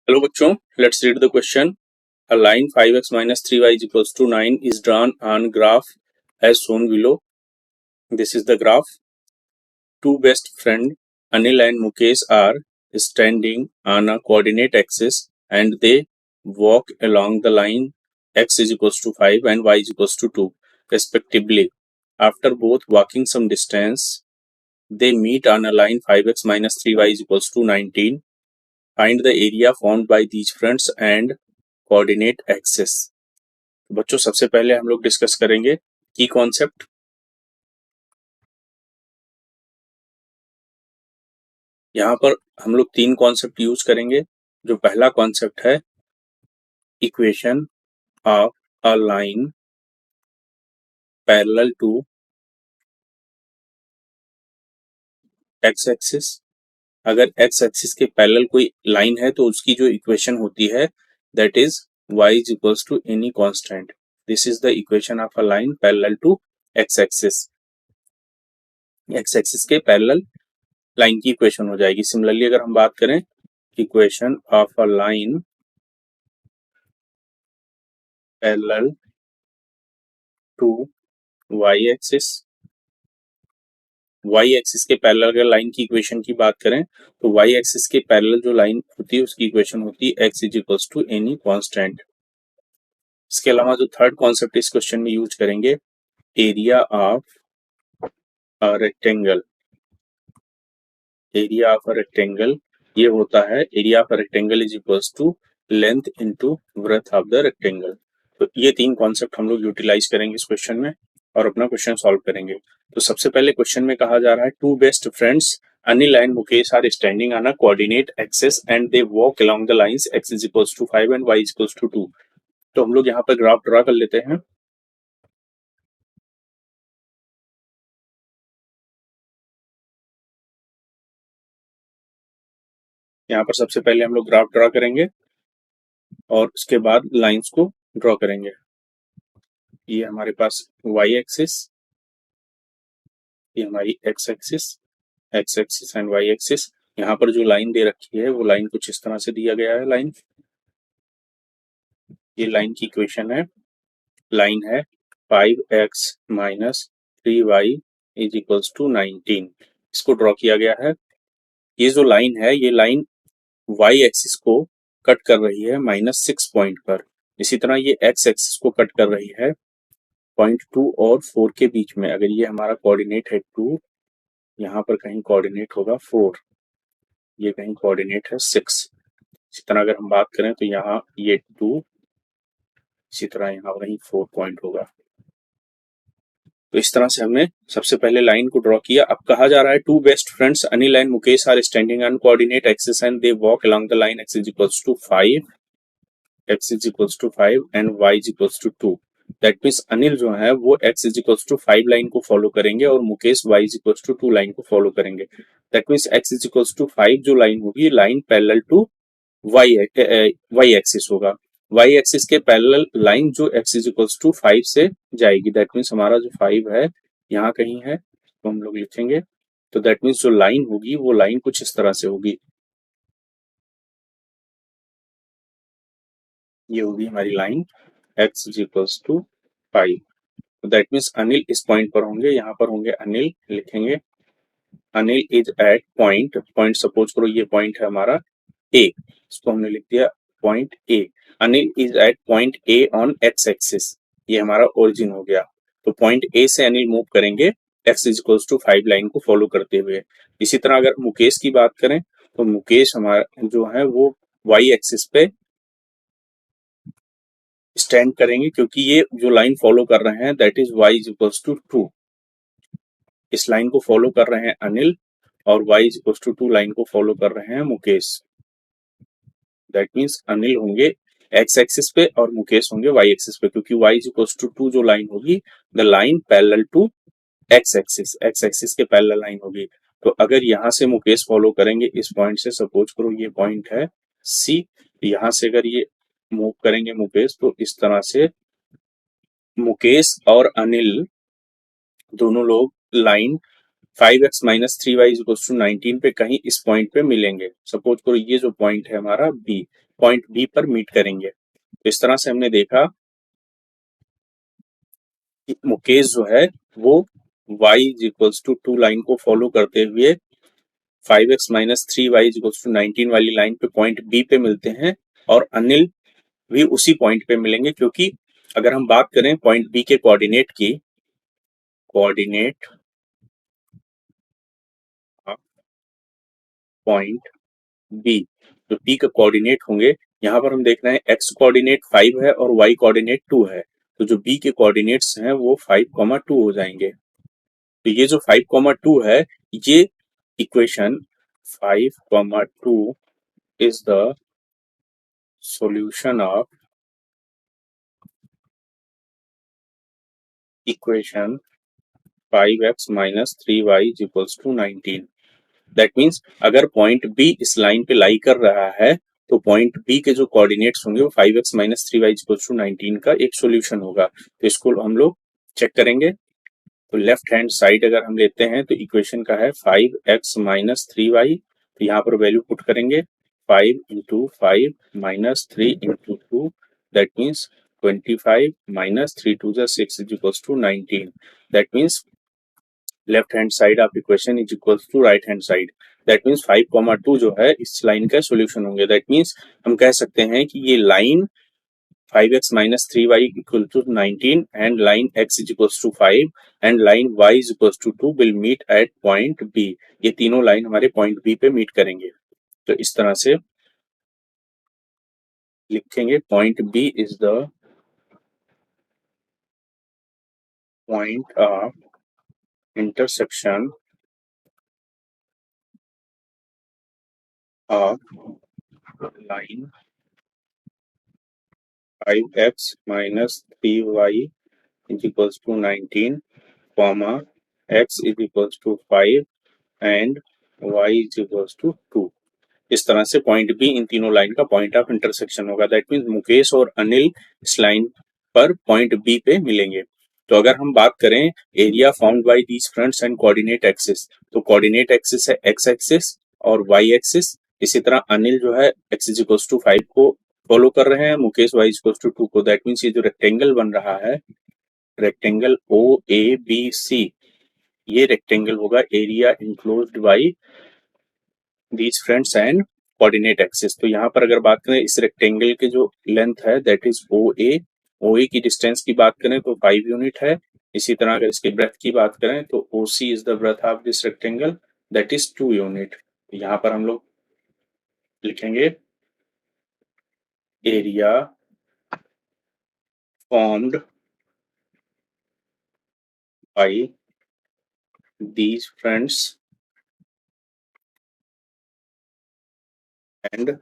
Hello बच्चों, let's read the question. A line 5x minus 3y is equals to 9 is drawn on graph as shown below. This is the graph. Two best friends Anil and Mukesh are standing on a coordinate axis and they walk along the line x is equals to 5 and y is equals to 2 respectively. After both walking some distance, they meet on a line 5x minus 3y is equals to 19. Find the area formed by these fronts and coordinate axis. बच्चों सबसे पहले हम लोग discuss करेंगे की concept. यहाँ पर हम लोग तीन कॉन्सेप्ट यूज करेंगे। जो पहला कॉन्सेप्ट है equation of a line parallel to x axis. अगर एक्स एक्सिस के पैरेलल कोई लाइन है तो उसकी जो इक्वेशन होती है that is y is equals to any constant. This is the equation of a line parallel to x axis. X axis के पैरेलल लाइन की इक्वेशन हो जाएगी। सिमिलरली अगर हम बात करें equation of a line parallel to y axis. Y axis के parallel अगर लाइन की इक्वेशन की बात करें तो वाई एक्सिस के पैरेलल जो लाइन होती है उसकी इक्वेशन होती है x is equals to any constant. इसके अलावा जो थर्ड कॉन्सेप्ट इस क्वेश्चन में यूज करेंगे area of a rectangle. Area of a rectangle ये होता है area of a rectangle is equals to length into breadth of the rectangle. तो ये तीन कॉन्सेप्ट हम लोग यूटिलाइज करेंगे इस क्वेश्चन में और अपना क्वेश्चन सॉल्व करेंगे। तो सबसे पहले क्वेश्चन में कहा जा रहा है two best friends Anil and Mukesh are standing on a coordinate axis and they walk along the lines x is equals to 5 and y is equals to 2। तो हम लोग यहाँ पर ग्राफ ड्रा कर लेते हैं। यहाँ पर सबसे पहले हम लोग ग्राफ ड्रा करेंगे और उसके बाद लाइंस को ड्रॉ करेंगे। ये हमारे पास वाई एक्सिस, ये हमारी x axis and y axis. यहाँ पर जो लाइन दे रखी है वो लाइन कुछ इस तरह से दिया गया है। लाइन ये लाइन की इक्वेशन है। लाइन है 5x minus 3y is equals to 19। इसको ड्रॉ किया गया है। ये जो लाइन है ये लाइन वाई एक्सिस को कट कर रही है -6 पॉइंट पर। इसी तरह ये एक्स एक्सिस को कट कर रही है पॉइंट 2 और 4 के बीच में। अगर ये हमारा कोऑर्डिनेट है 2, यहाँ पर कहीं कोऑर्डिनेट होगा 4, ये कहीं कोऑर्डिनेट है 6। इसी तरह अगर हम बात करें तो यहाँ ये 2, इसी तरह यहाँ कहीं 4 पॉइंट होगा। तो इस तरह से हमने सबसे पहले लाइन को ड्रॉ किया। अब कहा जा रहा है two best friends Anil and Mukesh are standing on coordinate axis and they walk along the line x is equals to 5, x is equals to 5 and y is equals to 2। That means Anil जो है वो x is equals to 5 line को follow करेंगे और Mukesh y is equals to 2 line को follow करेंगे। That means x is equals to 5 जो line होगी line parallel to y y axis होगा। वाई एक्सिस के पैरेलल लाइन जो एक्स इज इक्वल्स टू 5 से जाएगी। दैट मीन्स हमारा जो 5 है यहाँ कहीं है तो हम लोग लिखेंगे। तो दैट मीन्स जो लाइन होगी वो लाइन कुछ इस तरह से होगी। ये होगी हमारी line x is equals to 5। तो दैट मीन्स अनिल इस पॉइंट पर होंगे, यहाँ पर होंगे अनिल, लिखेंगे Anil is at point, point suppose करो ये पॉइंट है हमारा ए, इसको हमने लिख दिया point A. Anil is at point A on x axis, ये हमारा ओरिजिन हो गया। तो पॉइंट ए से अनिल मूव करेंगे x is equals to 5 line को फॉलो करते हुए। इसी तरह अगर मुकेश की बात करें तो मुकेश हमारा जो है वो वाई एक्सिस पे स्टैंड करेंगे क्योंकि ये जो लाइन फॉलो कर रहे हैं that is y is equals to 2। इस लाइन को फॉलो कर रहे हैं अनिल और y is equals to 2 line को फॉलो कर रहे हैं मुकेश। दैट मीन्स अनिल होंगे x एक्सिस पे और मुकेश होंगे y एक्सिस पे, क्योंकि y इज इक्वल्स टू 2 जो लाइन होगी the line parallel to x axis के पैरेलल लाइन होगी। तो अगर यहाँ से मुकेश फॉलो करेंगे इस पॉइंट से, सपोज करो ये पॉइंट है C, यहाँ से अगर ये मूव करेंगे मुकेश तो इस तरह से मुकेश और अनिल दोनों लोग line 5x minus 3y equals to 19 पे कहीं इस पॉइंट पे मिलेंगे। सपोज करो ये जो पॉइंट है हमारा बी, पॉइंट बी पर मीट करेंगे। तो इस तरह से हमने देखा कि मुकेश जो है वो y इक्वल्स टू 2 लाइन को फॉलो करते हुए 5x minus 3y equals to 19 वाली लाइन पे पॉइंट बी पे मिलते हैं, और अनिल भी उसी पॉइंट पे मिलेंगे, क्योंकि अगर हम बात करें पॉइंट बी के कोऑर्डिनेट की, कोऑर्डिनेट पॉइंट बी, जो पी का कोऑर्डिनेट होंगे, यहाँ पर हम देख रहे हैं एक्स कोऑर्डिनेट 5 है और वाई कोऑर्डिनेट 2 है, तो जो बी के कोऑर्डिनेट्स हैं वो 5,2 हो जाएंगे। तो ये जो 5,2 है, ये equation 5,2 is the solution of equation 5x minus 3y equals to 19। That means अगर पॉइंट बी इस लाइन पे लाई कर रहा है, तो पॉइंट बी के जो कोऑर्डिनेट्स होंगे वो 5x minus 3y equals to 19 का एक सॉल्यूशन होगा। तो इसको हम लोग चेक करेंगे। तो लेफ्ट हैंड साइड अगर हम लेते हैं तो इक्वेशन का है 5x माइनस 3y, तो यहाँ पर वैल्यू पुट करेंगे 5 into 5 minus 3 into 2, that means 25 minus 3 two जा 6 is equals to 19। That means left hand side of equation is equals to right hand side. That means 5,2 जो है इस लाइन का solution होंगे। दैट मीन्स हम कह सकते हैं कि ये line 5x minus 3y equal to 19 and line x is equals to 5 and line y is equals to 2 will meet at point B। ये तीनों लाइन हमारे पॉइंट B पे मीट करेंगे। तो इस तरह से लिखेंगे point B is the point of intersection of line 5x minus 3y is equals to 19, comma x is equals to 5 and y is equals to 2। इस तरह से पॉइंट बी इन तीनों लाइन का पॉइंट ऑफ इंटरसेक्शन होगा। That means Mukesh और अनिल इस line पर point B पे मिलेंगे। तो अगर हम बात करें area found by these fronts and coordinate axis, तो कोऑर्डिनेट एक्सिस है एक्स एक्सिस और वाई एक्सिस। इसी तरह अनिल जो है एक्स इज इक्वल्स टू 5 को फॉलो कर रहे हैं, Mukesh y is equals to 2 को। दैट मीन्स ये जो रेक्टेंगल बन रहा है, रेक्टेंगल ओ ए बी सी, ये रेक्टेंगल होगा area enclosed bye these fronts and coordinate axis. तो यहाँ पर अगर बात करें इस रेक्टेंगल के जो लेंथ है दैट इज ओ ए की डिस्टेंस की बात करें तो 5 यूनिट है। इसी तरह अगर इसके ब्रेथ की बात करें तो O C is the breadth of this rectangle, that is 2 unit. यहाँ पर हम लोग लिखेंगे area formed by these fronts and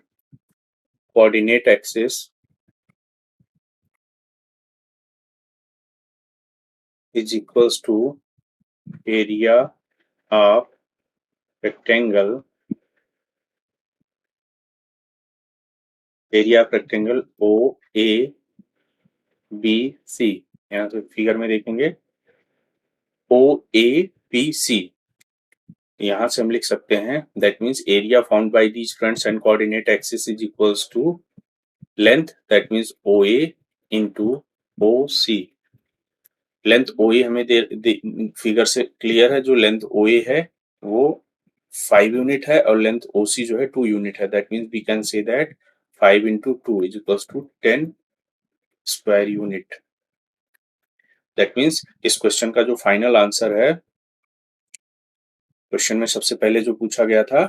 coordinate axis is equals to area of rectangle, area of rectangle O A B C. यहाँ से figure में देखेंगे ओ A B C, यहाँ से हम लिख सकते हैं that means area found by these fronts and coordinate axis is equals to length, that means O A into O C. Length O A हमें फिगर से क्लियर है, जो लेंथ ओ ए है वो 5 यूनिट है और लेंथ ओ सी जो है 2 यूनिट है। That means we can say that 5 into 2 is equals to 10 square unit. That means इस क्वेश्चन का जो फाइनल आंसर है, क्वेश्चन में सबसे पहले जो पूछा गया था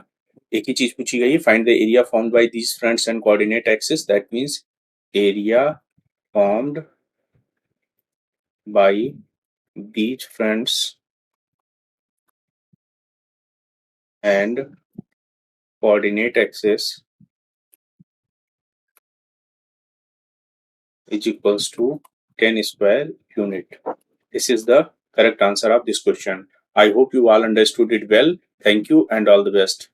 एक ही चीज पूछी गई है, find the area formed by these fronts and coordinate axis. That means area formed by these fronts and coordinate axis is equals to 10 square unit. This is the correct answer of this question. I hope you all understood it well. Thank you and all the best.